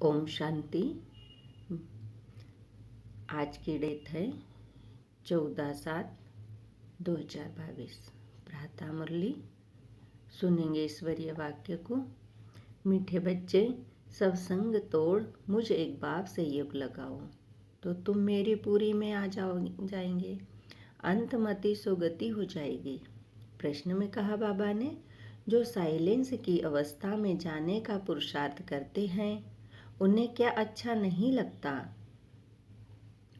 ओम शांति। आज की डेट है 14/7/2022। प्रातः मुरली सुनेंगे ईश्वरीय वाक्य को। मीठे बच्चे, सब संग तोड़ मुझ एक बाप से योग लगाओ तो तुम मेरी पूरी में आ जाएंगे। अंतमति सुगति हो जाएगी। प्रश्न में कहा बाबा ने, जो साइलेंस की अवस्था में जाने का पुरुषार्थ करते हैं उन्हें क्या अच्छा नहीं लगता?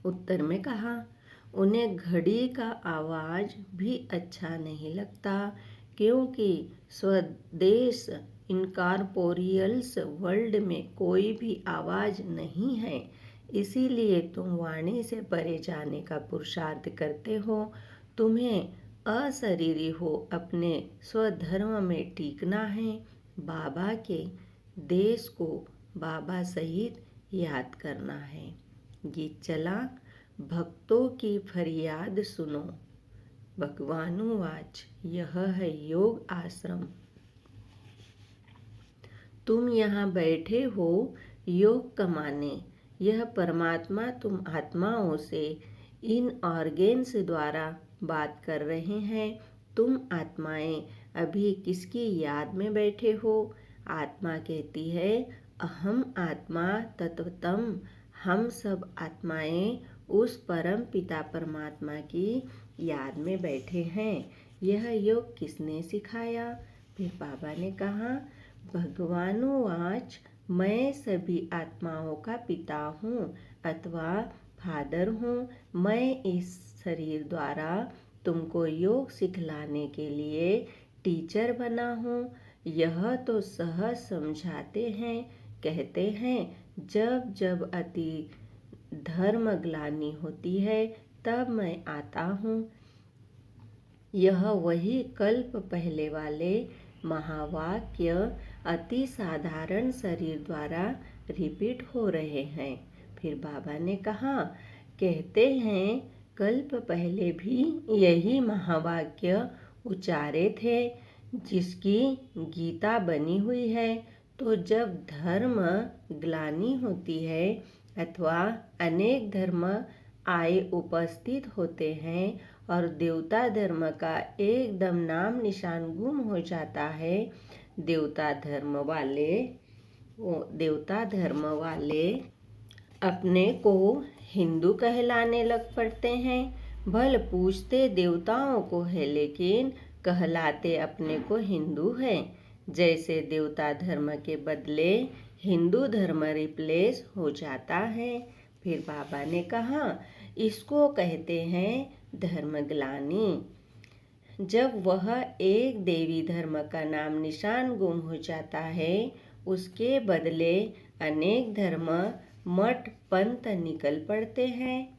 उत्तर में कहा, उन्हें घड़ी का आवाज भी अच्छा नहीं लगता, क्योंकि स्वदेश इनकॉर्पोरियल्स वर्ल्ड में कोई भी आवाज नहीं है। इसीलिए तुम वाणी से परे जाने का पुरुषार्थ करते हो। तुम्हें अशरीरी हो अपने स्वधर्म में टीकना है। बाबा के देश को बाबा सहित याद करना है। गीत चला। भक्तों की फरियाद सुनो। भगवानुवाच, यह है योग आश्रम। तुम यहाँ बैठे हो योग कमाने। यह परमात्मा तुम आत्माओं से इन ऑर्गेन्स द्वारा बात कर रहे हैं। तुम आत्माएं अभी किसकी याद में बैठे हो? आत्मा कहती है, अहम आत्मा तत्वतम। हम सब आत्माएं उस परम पिता परमात्मा की याद में बैठे हैं। यह योग किसने सिखाया? फिर बाबा ने कहा, भगवानुवाच, मैं सभी आत्माओं का पिता हूँ अथवा फादर हूँ। मैं इस शरीर द्वारा तुमको योग सिखलाने के लिए टीचर बना हूँ। यह तो सहज समझाते हैं। कहते हैं, जब जब अति धर्म ग्लानि होती है तब मैं आता हूँ। यह वही कल्प पहले वाले महावाक्य अति साधारण शरीर द्वारा रिपीट हो रहे हैं। फिर बाबा ने कहा, कहते हैं कल्प पहले भी यही महावाक्य उच्चारे थे, जिसकी गीता बनी हुई है। तो जब धर्म ग्लानि होती है अथवा अनेक धर्म आए उपस्थित होते हैं और देवता धर्म का एकदम नाम निशान गुम हो जाता है, देवता धर्म वाले अपने को हिंदू कहलाने लग पड़ते हैं। भल पूछते देवताओं को है, लेकिन कहलाते अपने को हिंदू हैं। जैसे देवता धर्म के बदले हिंदू धर्म रिप्लेस हो जाता है। फिर बाबा ने कहा, इसको कहते हैं धर्मग्लानि। जब वह एक देवी धर्म का नाम निशान गुम हो जाता है, उसके बदले अनेक धर्म मठ पंथ निकल पड़ते हैं।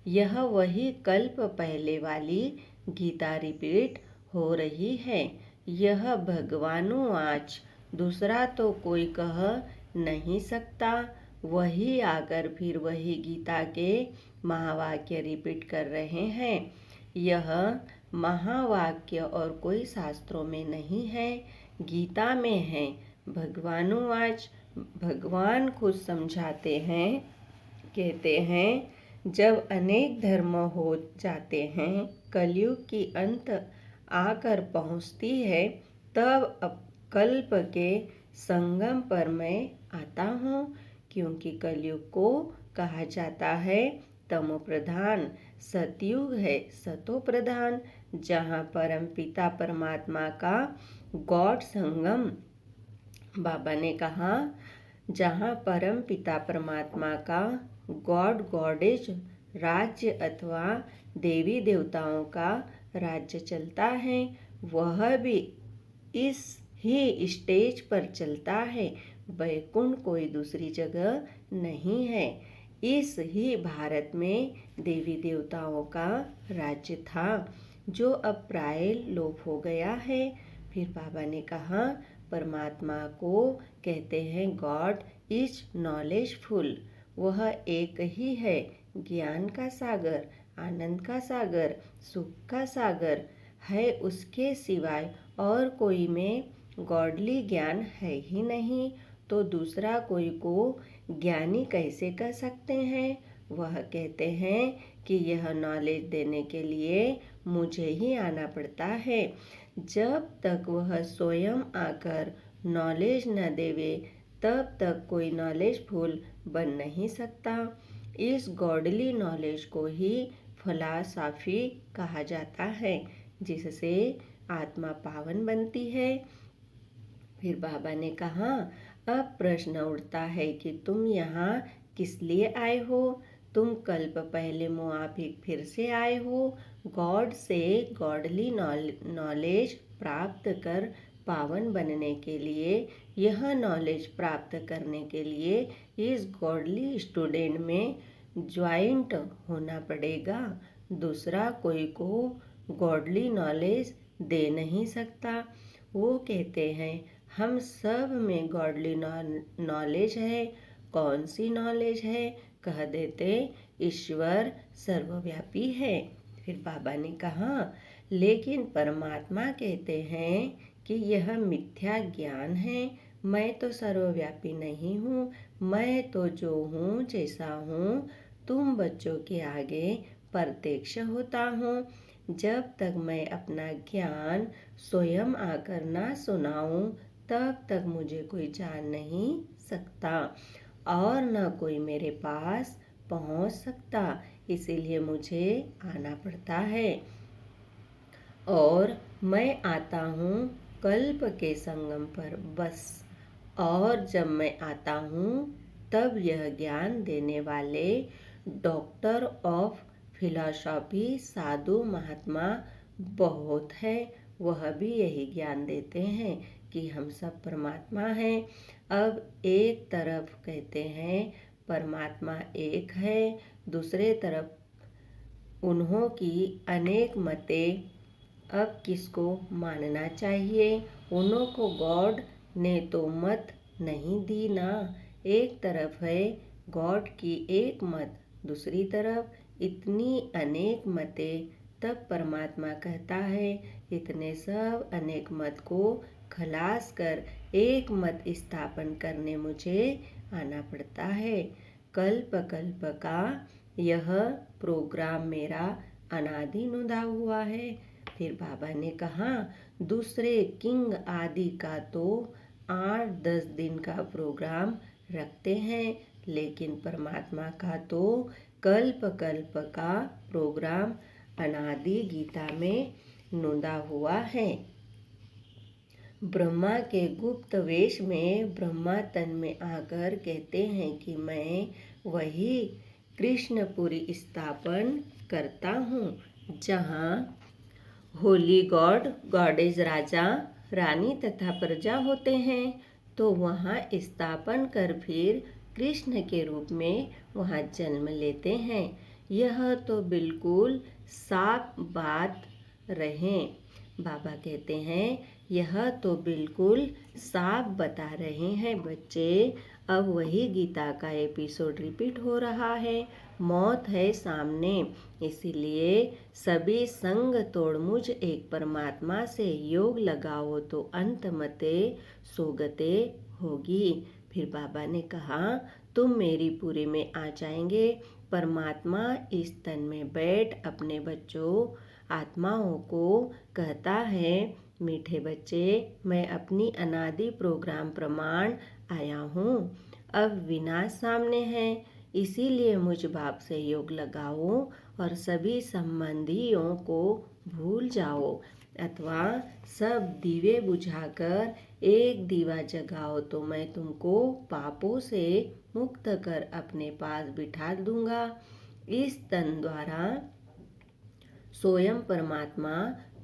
यह वही कल्प पहले वाली गीता रिपीट हो रही है। यह भगवानुवाच, दूसरा तो कोई कह नहीं सकता। वही आकर फिर वही गीता के महावाक्य रिपीट कर रहे हैं। यह महावाक्य और कोई शास्त्रों में नहीं है, गीता में है। भगवानुवाच, भगवान खुद समझाते हैं। कहते हैं, जब अनेक धर्म हो जाते हैं, कलयुग की अंत आकर पहुँचती है, तब अब कल्प के संगम पर मैं आता हूँ। क्योंकि कलयुग को कहा जाता है तमो प्रधान, सतयुग है सतो प्रधान, जहाँ परम पिता परमात्मा का गॉड संगम। बाबा ने कहा, जहाँ परम पिता परमात्मा का गॉड गॉडेज राज्य अथवा देवी देवताओं का राज्य चलता है, वह भी इस ही स्टेज पर चलता है। वैकुंठ कोई दूसरी जगह नहीं है। इस ही भारत में देवी देवताओं का राज्य था, जो अब प्राय लोप हो गया है। फिर बाबा ने कहा, परमात्मा को कहते हैं गॉड इज नॉलेजफुल। वह एक ही है, ज्ञान का सागर, आनंद का सागर, सुख का सागर है। उसके सिवाय और कोई में गॉडली ज्ञान है ही नहीं। तो दूसरा कोई को ज्ञानी कैसे कह सकते हैं। वह कहते हैं कि यह नॉलेज देने के लिए मुझे ही आना पड़ता है। जब तक वह स्वयं आकर नॉलेज न देवे तब तक कोई नॉलेजफुल बन नहीं सकता। इस गॉडली नॉलेज को ही फिलॉसफी कहा जाता है, जिससे आत्मा पावन बनती है। फिर बाबा ने कहा, अब प्रश्न उठता है कि तुम यहाँ किस लिए आए हो। तुम कल्प पहले मुआफिक फिर से आए हो, गॉड से गॉडली नॉलेज प्राप्त कर पावन बनने के लिए। यह नॉलेज प्राप्त करने के लिए इस गॉडली स्टूडेंट में ज्वाइंट होना पड़ेगा। दूसरा कोई को गॉडली नॉलेज दे नहीं सकता। वो कहते हैं हम सब में गॉडली नॉलेज है। कौन सी नॉलेज है? कह देते ईश्वर सर्वव्यापी है। फिर बाबा ने कहा, लेकिन परमात्मा कहते हैं कि यह मिथ्या ज्ञान है। मैं तो सर्वव्यापी नहीं हूँ। मैं तो जो हूँ जैसा हूँ तुम बच्चों के आगे प्रत्यक्ष होता हूँ। जब तक मैं अपना ज्ञान स्वयं आकर ना सुनाऊं तब तक मुझे कोई जान नहीं सकता और न कोई मेरे पास पहुंच सकता। इसीलिए मुझे आना पड़ता है और मैं आता हूँ कल्प के संगम पर बस। और जब मैं आता हूँ तब यह ज्ञान देने वाले डॉक्टर ऑफ फिलॉसफी साधु महात्मा बहुत है। वह भी यही ज्ञान देते हैं कि हम सब परमात्मा हैं। अब एक तरफ कहते हैं परमात्मा एक है, दूसरे तरफ उन्हों की अनेक मतें। अब किसको मानना चाहिए? उन्हों को गॉड ने तो मत नहीं दी ना। एक तरफ है गॉड की एक मत, दूसरी तरफ इतनी अनेक मतें। तब परमात्मा कहता है इतने सब अनेक मत को खलास कर एक मत स्थापन करने मुझे आना पड़ता है। कल्प कल्प का यह प्रोग्राम मेरा अनादि नुदा हुआ है। फिर बाबा ने कहा, दूसरे किंग आदि का तो 8-10 दिन का प्रोग्राम रखते हैं, लेकिन परमात्मा का तो कल्प कल्प का प्रोग्राम अनादि गीता में नुदा हुआ है। ब्रह्मा के गुप्त वेश में ब्रह्मा तन में आकर कहते हैं कि मैं वही कृष्णपुरी स्थापन करता हूँ, जहाँ होली गॉड गॉडेज राजा रानी तथा प्रजा होते हैं। तो वहाँ स्थापन कर फिर कृष्ण के रूप में वहाँ जन्म लेते हैं। यह तो बिल्कुल साफ बात रहे। बाबा कहते हैं यह तो बिल्कुल साफ बता रहे हैं बच्चे। अब वही गीता का एपिसोड रिपीट हो रहा है। मौत है सामने, इसीलिए सभी संग तोड़ मुझ एक परमात्मा से योग लगाओ तो अंत मते सोगते होगी। फिर बाबा ने कहा तुम मेरी पूरी में आ जाएंगे। परमात्मा इस तन में बैठ अपने बच्चों आत्माओं को कहता है, मीठे बच्चे मैं अपनी अनादि प्रोग्राम प्रमाण आया हूँ। अब विनाश सामने है, इसीलिए मुझ बाप से योग लगाओ और सभी संबंधियों को भूल जाओ, अथवा सब दीवे बुझाकर एक दीवा जगाओ तो मैं तुमको पापों से मुक्त कर अपने पास बिठा दूंगा। इस तन द्वारा स्वयं परमात्मा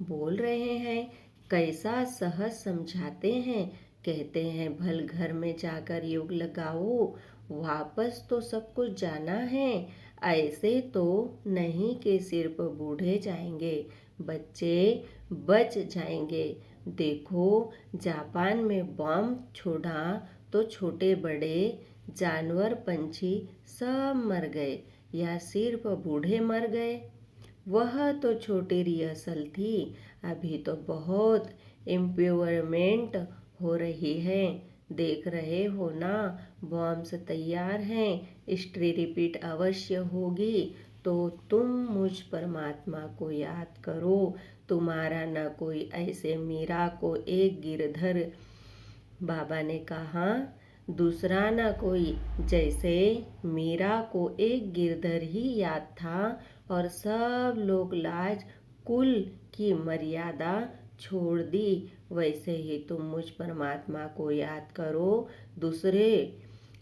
बोल रहे हैं। कैसा सहज समझाते हैं। कहते हैं भल घर में जाकर योग लगाओ, वापस तो सब कुछ जाना है। ऐसे तो नहीं कि सिर्फ बूढ़े जाएंगे, बच्चे बच जाएंगे। देखो जापान में बम छोड़ा तो छोटे बड़े जानवर पंछी सब मर गए या सिर्फ बूढ़े मर गए। वह तो छोटी रिहर्सल थी, अभी तो बहुत एम्पावरमेंट हो रही है। देख रहे हो ना, बॉम्ब्स तैयार हैं, स्ट्री रिपीट अवश्य होगी। तो तुम मुझ परमात्मा को याद करो, तुम्हारा न कोई ऐसे मीरा को एक गिरधर। बाबा ने कहा, दूसरा न कोई, जैसे मीरा को एक गिरधर ही याद था और सब लोग लाज कुल की मर्यादा छोड़ दी, वैसे ही तुम मुझ परमात्मा को याद करो। दूसरे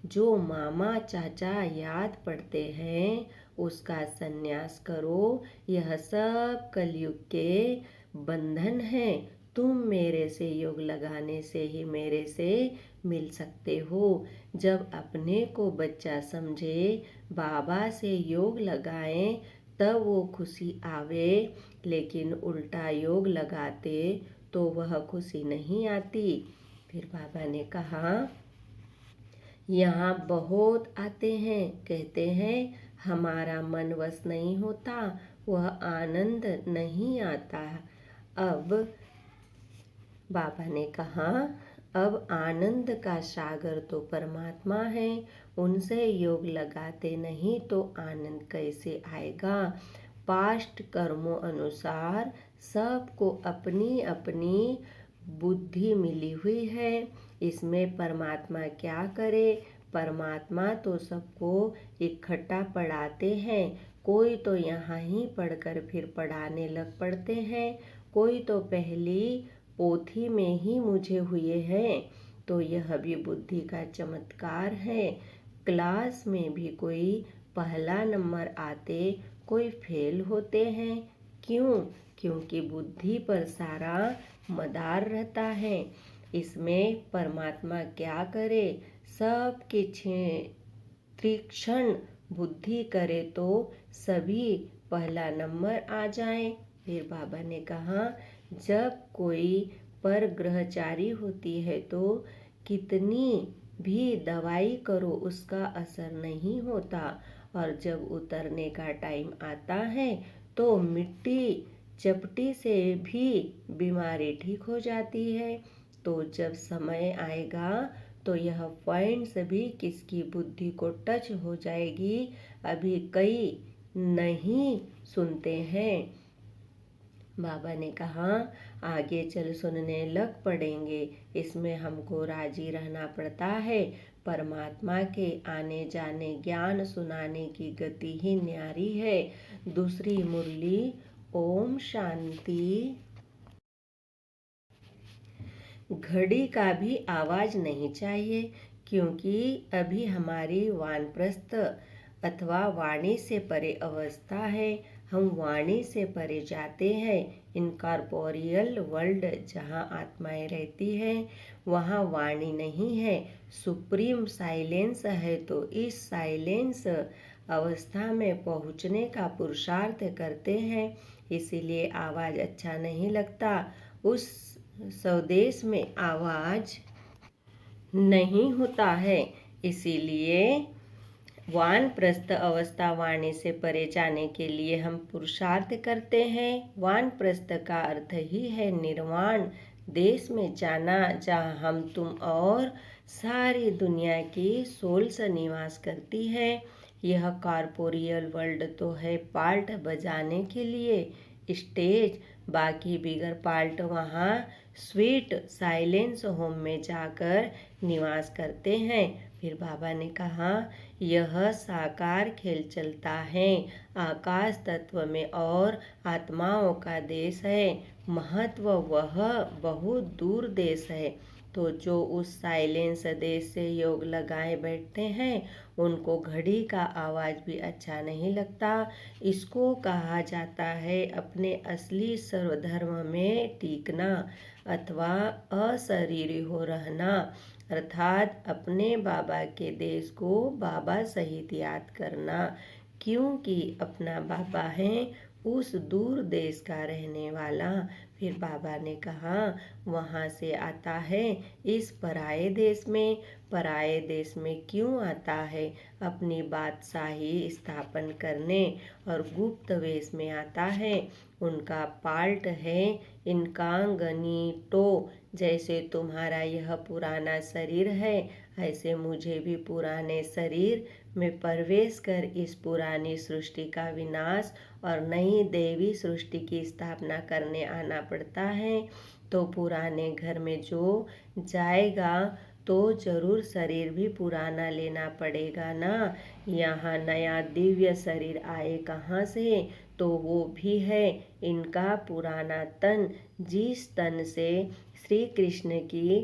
जो मामा चाचा याद पड़ते हैं उसका संन्यास करो। यह सब कलयुग के बंधन है। तुम मेरे से योग लगाने से ही मेरे से मिल सकते हो। जब अपने को बच्चा समझे, बाबा से योग लगाएं, तब वो खुशी आवे, लेकिन उल्टा योग लगाते तो वह खुशी नहीं आती। फिर बाबा ने कहा, यहाँ बहुत आते हैं, कहते हैं हमारा मन वश नहीं होता, वह आनंद नहीं आता। अब बाबा ने कहा, अब आनंद का सागर तो परमात्मा है, उनसे योग लगाते नहीं तो आनंद कैसे आएगा। पास्ट कर्मों अनुसार सबको अपनी अपनी बुद्धि मिली हुई है, इसमें परमात्मा क्या करे। परमात्मा तो सबको इकट्ठा पढ़ाते हैं। कोई तो यहाँ ही पढ़कर फिर पढ़ाने लग पड़ते हैं, कोई तो पहली पोथी में ही मुझे हुए हैं। तो यह भी बुद्धि का चमत्कार है। क्लास में भी कोई पहला नंबर आते, कोई फेल होते हैं। क्यों? क्योंकि बुद्धि पर सारा मदार रहता है। इसमें परमात्मा क्या करे, सबकी तीक्ष्ण बुद्धि करे तो सभी पहला नंबर आ जाए। फिर बाबा ने कहा, जब कोई परग्रहचारी होती है तो कितनी भी दवाई करो उसका असर नहीं होता, और जब उतरने का टाइम आता है तो मिट्टी चपटी से भी बीमारी ठीक हो जाती है। तो जब समय आएगा तो यह पॉइंट्स भी किसकी बुद्धि को टच हो जाएगी, अभी कई नहीं सुनते हैं। बाबा ने कहा, आगे चल सुनने लग पड़ेंगे, इसमें हमको राजी रहना पड़ता है। परमात्मा के आने जाने ज्ञान सुनाने की गति ही न्यारी है। दूसरी मुरली, ओम शांति। घड़ी का भी आवाज नहीं चाहिए, क्योंकि अभी हमारी वानप्रस्थ अथवा वाणी से परे अवस्था है। हम वाणी से परे जाते हैं। इनकॉर्पोरियल वर्ल्ड जहाँ आत्माएं रहती हैं वहाँ वाणी नहीं है, सुप्रीम साइलेंस है। तो इस साइलेंस अवस्था में पहुँचने का पुरुषार्थ करते हैं, इसीलिए आवाज़ अच्छा नहीं लगता। उस स्वदेश में आवाज़ नहीं होता है, इसीलिए वानप्रस्थ अवस्था वाणी से परे जाने के लिए हम पुरुषार्थ करते हैं। वानप्रस्थ का अर्थ ही है निर्वाण देश में जाना, जहाँ हम तुम और सारी दुनिया की सोल्स निवास करती है। यह कॉर्पोरियल वर्ल्ड तो है पार्ट बजाने के लिए स्टेज, बाकी बिगर पार्ट वहाँ स्वीट साइलेंस होम में जाकर निवास करते हैं। फिर बाबा ने कहा, यह साकार खेल चलता है आकाश तत्व में और आत्माओं का देश है। महत्व वह बहुत दूर देश है। तो जो उस साइलेंस देश से योग लगाए बैठते हैं उनको घड़ी का आवाज़ भी अच्छा नहीं लगता। इसको कहा जाता है अपने असली सर्वधर्म में टिकना अथवा अशरीरी हो रहना, अर्थात अपने बाबा के देश को बाबा सहित याद करना, क्योंकि अपना बाबा है उस दूर देश का रहने वाला। फिर बाबा ने कहा, वहाँ से आता है इस पराये देश में। पराये देश में क्यों आता है? अपनी बादशाही स्थापन करने, और गुप्त वेश में आता है। उनका पाल्ट है इनकॉग्निटो, जैसे तुम्हारा यह पुराना शरीर है, ऐसे मुझे भी पुराने शरीर में प्रवेश कर इस पुरानी सृष्टि का विनाश और नई देवी सृष्टि की स्थापना करने आना पड़ता है। तो पुराने घर में जो जाएगा तो जरूर शरीर भी पुराना लेना पड़ेगा ना। यहाँ नया दिव्य शरीर आए कहाँ से? तो वो भी है इनका पुराना तन, जिस तन से श्री कृष्ण की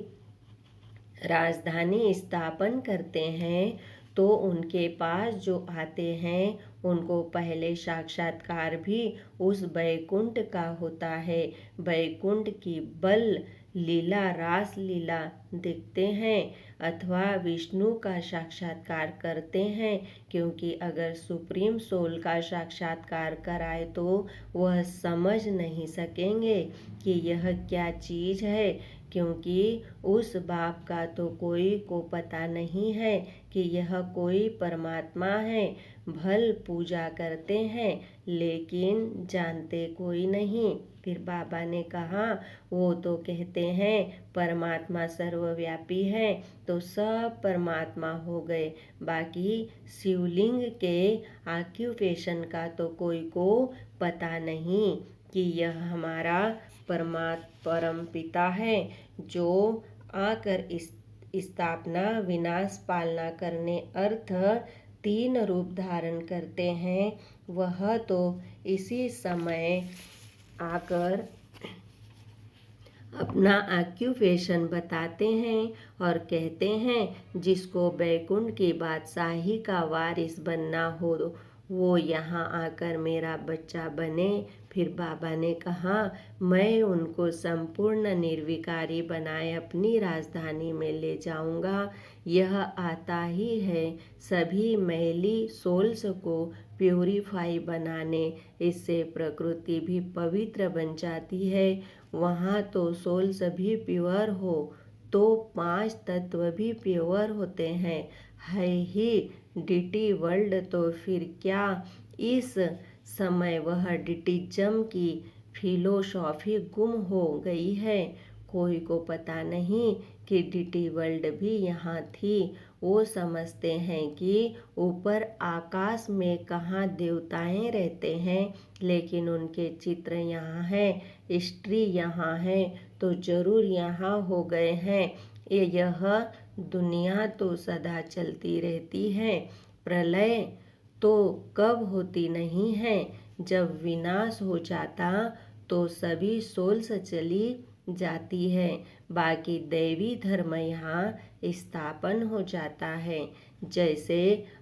राजधानी स्थापन करते हैं। तो उनके पास जो आते हैं उनको पहले साक्षात्कार भी उस वैकुंठ का होता है। वैकुंठ की बल लीला, रास लीला देखते हैं अथवा विष्णु का साक्षात्कार करते हैं, क्योंकि अगर सुप्रीम सोल का साक्षात्कार कराए तो वह समझ नहीं सकेंगे कि यह क्या चीज़ है, क्योंकि उस बाप का तो कोई को पता नहीं है कि यह कोई परमात्मा है। भल पूजा करते हैं लेकिन जानते कोई नहीं। फिर बाबा ने कहा वो तो कहते हैं परमात्मा सर्वव्यापी है, तो सब परमात्मा हो गए, बाकी शिवलिंग के ऑक्यूपेशन का तो कोई को पता नहीं कि यह हमारा परम पिता है जो आकर इस स्थापना विनाश पालना करने अर्थ 3 रूप धारण करते हैं। वह तो इसी समय आकर अपना ऑक्यूपेशन बताते हैं और कहते हैं जिसको बैकुंठ की बादशाही का वारिस बनना हो वो यहाँ आकर मेरा बच्चा बने। फिर बाबा ने कहा मैं उनको संपूर्ण निर्विकारी बनाए अपनी राजधानी में ले जाऊंगा। यह आता ही है सभी मैली सोल्स को प्यूरिफाई बनाने, इससे प्रकृति भी पवित्र बन जाती है। वहाँ तो सोल सभी प्योर हो तो 5 तत्व भी प्योर होते हैं, है ही डिटी वर्ल्ड। तो फिर क्या इस समय वह डिटिज्म की फिलोसॉफी गुम हो गई है? कोई को पता नहीं कि डिटी वर्ल्ड भी यहाँ थी। वो समझते हैं कि ऊपर आकाश में कहाँ देवताएं रहते हैं, लेकिन उनके चित्र यहाँ हैं, हिस्ट्री यहाँ है, तो जरूर यहाँ हो गए हैं। यह दुनिया तो सदा चलती रहती है, प्रलय तो कब होती नहीं है। जब विनाश हो जाता तो सभी सोल्स चली जाती है, बाकी दैवी धर्म यहाँ स्थापन हो जाता है। जैसे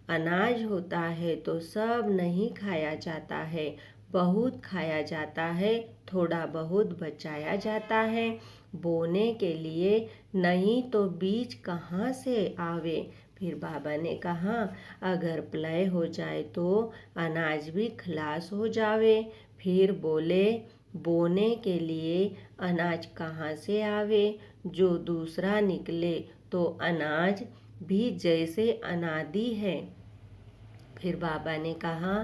अनाज होता है तो सब नहीं खाया जाता है, बहुत खाया जाता है, थोड़ा बहुत बचाया जाता है बोने के लिए, नहीं तो बीज कहाँ से आवे। फिर बाबा ने कहा अगर प्रलय हो जाए तो अनाज भी खलास हो जावे। फिर बोले बोने के लिए अनाज कहाँ से आवे, जो दूसरा निकले तो अनाज भी जैसे अनादि है। फिर बाबा ने कहा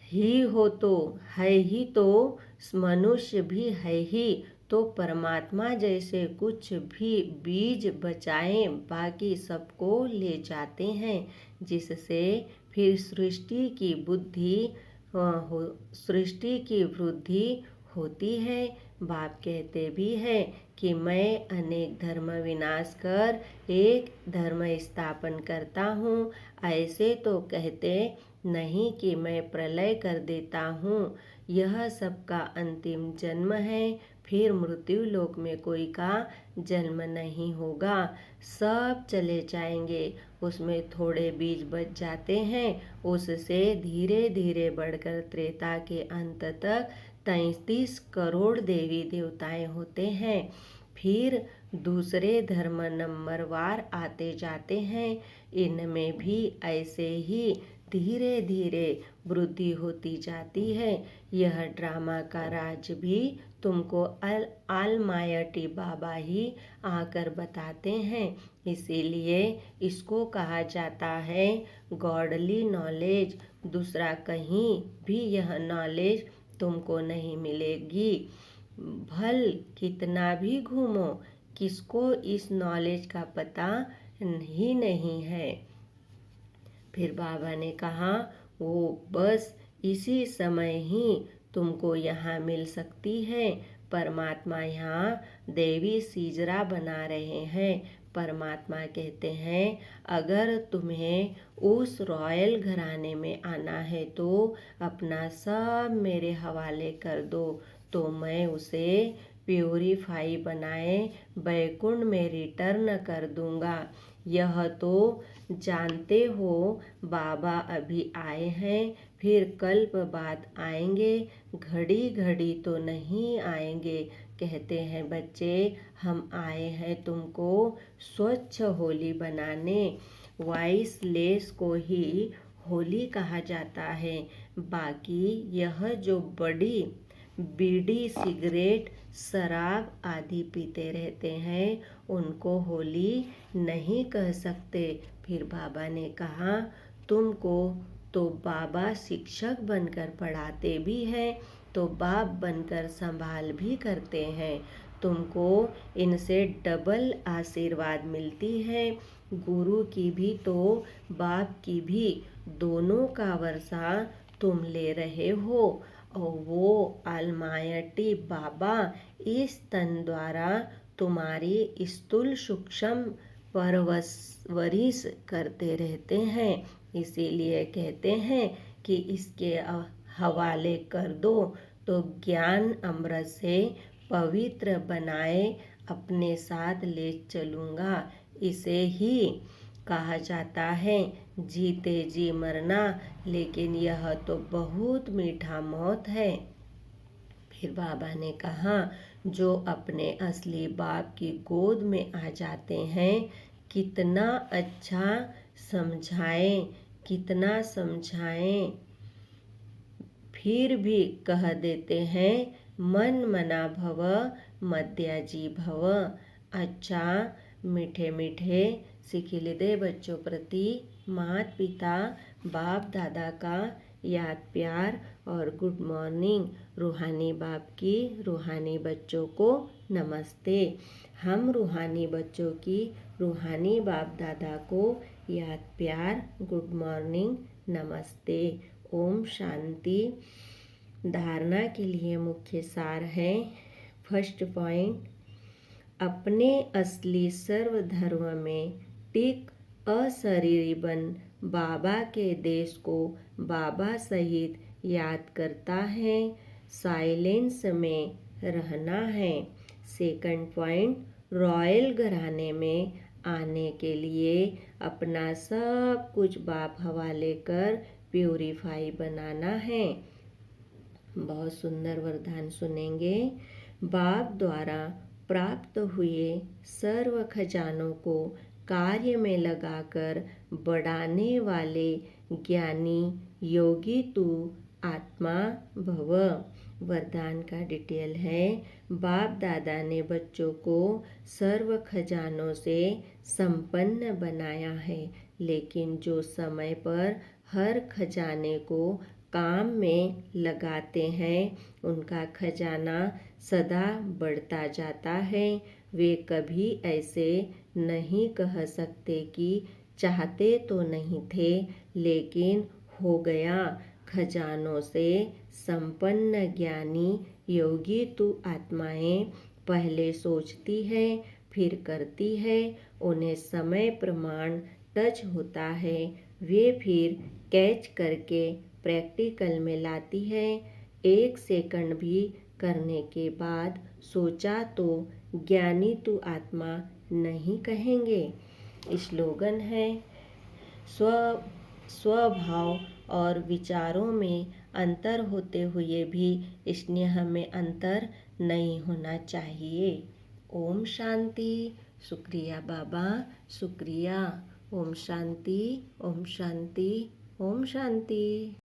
ही हो तो है ही, तो मनुष्य भी है ही, तो परमात्मा जैसे कुछ भी बीज बचाए बाकी सबको ले जाते हैं, जिससे फिर सृष्टि की वृद्धि होती है। बाप कहते भी है कि मैं अनेक धर्म विनाश कर एक धर्म स्थापन करता हूँ। ऐसे तो कहते नहीं कि मैं प्रलय कर देता हूँ। यह सबका अंतिम जन्म है, फिर मृत्यु लोक में कोई का जन्म नहीं होगा, सब चले जाएंगे। उसमें थोड़े बीज बच जाते हैं, उससे धीरे धीरे बढ़कर त्रेता के अंत तक 33 करोड़ देवी देवताएं होते हैं। फिर दूसरे धर्म नंबरवार आते जाते हैं, इनमें भी ऐसे ही धीरे धीरे वृद्धि होती जाती है। यह ड्रामा का राज भी तुमको ऑलमाइटी बाबा ही आकर बताते हैं, इसीलिए इसको कहा जाता है गॉडली नॉलेज। दूसरा कहीं भी यह नॉलेज तुमको नहीं मिलेगी। भल कितना भी घूमो, किसको इस नॉलेज का पता ही नहीं है। फिर बाबा ने कहा, वो बस इसी समय ही तुमको यहाँ मिल सकती है। परमात्मा यहाँ देवी सीजरा बना रहे हैं। परमात्मा कहते हैं, अगर तुम्हें उस रॉयल घराने में आना है तो अपना सब मेरे हवाले कर दो, तो मैं उसे प्यूरिफाई बनाए बैकुंठ में रिटर्न कर दूंगा। यह तो जानते हो, बाबा अभी आए हैं, फिर कल्प बाद आएंगे, घड़ी घड़ी तो नहीं आएंगे। कहते हैं, बच्चे हम आए हैं तुमको स्वच्छ होली बनाने। वाइसलेस को ही होली कहा जाता है। बाकी यह जो बड़ी बीड़ी, सिगरेट, शराब आदि पीते रहते हैं, उनको होली नहीं कह सकते। फिर बाबा ने कहा, तुमको तो बाबा शिक्षक बनकर पढ़ाते भी हैं, तो बाप बनकर संभाल भी करते हैं। तुमको इनसे डबल आशीर्वाद मिलती है। गुरु की भी तो बाप की भी, दोनों का वर्षा तुम ले रहे हो। और वो अलमायटी बाबा इस तन द्वारा तुम्हारी स्थूल सूक्ष्म परवरिश करते रहते हैं। इसीलिए कहते हैं कि इसके हवाले कर दो तो ज्ञान अमृत से पवित्र बनाए अपने साथ ले चलूँगा। इसे ही कहा जाता है जीते जी मरना, लेकिन यह तो बहुत मीठा मौत है। फिर बाबा ने कहा, जो अपने असली बाप की गोद में आ जाते हैं, कितना अच्छा समझाएं, कितना समझाएं, फिर भी कह देते हैं मन मना भव मद्याजी भव। अच्छा, मीठे मीठे सिखिलिदे बच्चों प्रति माता पिता बाप दादा का याद प्यार और गुड मॉर्निंग। रूहानी बाप की रूहानी बच्चों को नमस्ते। हम रूहानी बच्चों की रूहानी बाप दादा को याद प्यार, गुड मॉर्निंग, नमस्ते। ओम शांति। धारणा के लिए मुख्य सार है। फर्स्ट पॉइंट, अपने असली सर्वधर्म में टिक अशरीरी बन बाबा के देश को बाबा सहित याद करता है, साइलेंस में रहना है। सेकंड पॉइंट, रॉयल घराने में आने के लिए अपना सब कुछ बाप हवाले कर प्यूरिफाई बनाना है। बहुत सुंदर वरदान सुनेंगे। बाप द्वारा प्राप्त हुए सर्व खजानों को कार्य में लगाकर बढ़ाने वाले ज्ञानी योगी तू आत्मा भव। वरदान का डिटेल है। बाप दादा ने बच्चों को सर्व खजानों से संपन्न बनाया है, लेकिन जो समय पर हर खजाने को काम में लगाते हैं, उनका खजाना सदा बढ़ता जाता है। वे कभी ऐसे नहीं कह सकते कि चाहते तो नहीं थे, लेकिन हो गया। खजानों से संपन्न ज्ञानी योगी तू आत्माएं पहले सोचती है, फिर करती है। उन्हें समय प्रमाण टच होता है, वे फिर कैच करके प्रैक्टिकल में लाती है। 1 सेकंड भी करने के बाद सोचा तो ज्ञानी तू आत्मा नहीं कहेंगे। स्लोगन है, स्वभाव और विचारों में अंतर होते हुए भी स्नेह में अंतर नहीं होना चाहिए। ओम शांति। शुक्रिया बाबा, शुक्रिया। ओम शांति, ओम शांति, ओम शांति।